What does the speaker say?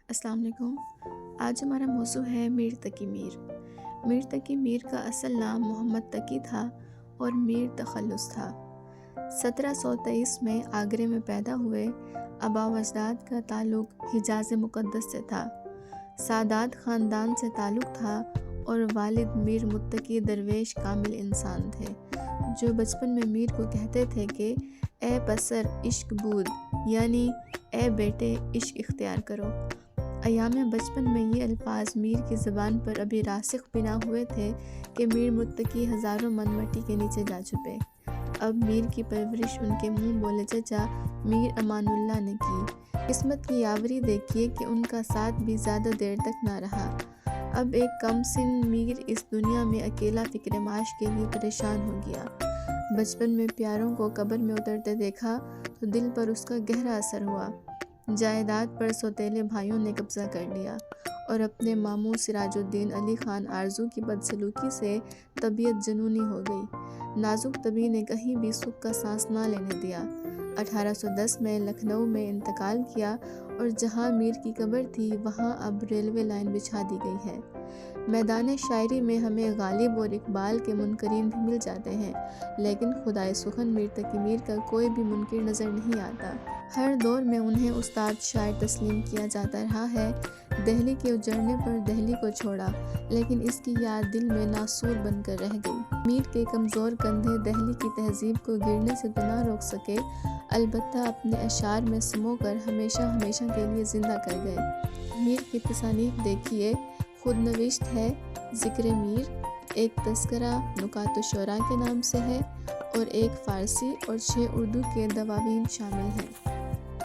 السلام علیکم۔ آج ہمارا موضوع ہے میر تقی میر۔ میر تقی میر کا اصل نام محمد تقی تھا اور میر تخلص تھا۔ 1723 میں آگرے میں پیدا ہوئے۔ آبا و اجداد کا تعلق حجاز مقدس سے تھا۔ سادات خاندان سے تعلق تھا اور والد میر متقی درویش کامل انسان تھے، جو بچپن میں میر کو کہتے تھے کہ اے پسر عشق بود، یعنی اے بیٹے عشق اختیار کرو۔ ایام بچپن میں یہ الفاظ میر کی زبان پر ابھی راسخ بھی نہ ہوئے تھے کہ میر متقی ہزاروں من مٹی کے نیچے جا چھپے۔ اب میر کی پرورش ان کے منہ بولے چچا میر امان اللہ نے کی۔ قسمت کی یاوری دیکھیے کہ ان کا ساتھ بھی زیادہ دیر تک نہ رہا۔ اب ایک کم سن میر اس دنیا میں اکیلا فکر معاش کے لیے پریشان ہو گیا۔ بچپن میں پیاروں کو قبر میں اترتے دیکھا تو دل پر اس کا گہرا اثر ہوا۔ جائیداد پر سوتیلے بھائیوں نے قبضہ کر لیا اور اپنے ماموں سراج الدین علی خان آرزو کی بدسلوکی سے طبیعت جنونی ہو گئی۔ نازک طبی نے کہیں بھی سکھ کا سانس نہ لینے دیا۔ 1810 میں لکھنؤ میں انتقال کیا اور جہاں میر کی قبر تھی وہاں اب ریلوے لائن بچھا دی گئی ہے۔ میدان شاعری میں ہمیں غالب اور اقبال کے منکرین بھی مل جاتے ہیں، لیکن خدائے سخن میر تقی میر کا کوئی بھی منکر نظر نہیں آتا۔ ہر دور میں انہیں استاد شاعر تسلیم کیا جاتا رہا ہے۔ دہلی کے اجڑنے پر دہلی کو چھوڑا، لیکن اس کی یاد دل میں ناسور بن کر رہ گئی۔ میر کے کمزور کندھے دہلی کی تہذیب کو گرنے سے تو نہ روک سکے، البتہ اپنے اشعار میں سمو کر ہمیشہ ہمیشہ کے لیے زندہ کر گئے۔ میر کی تصانیف دیکھیے، خود نوشت ہے ذکر میر، ایک تذکرہ نکات الشعراء کے نام سے ہے اور ایک فارسی اور 6 اردو کے دواوین شامل ہیں۔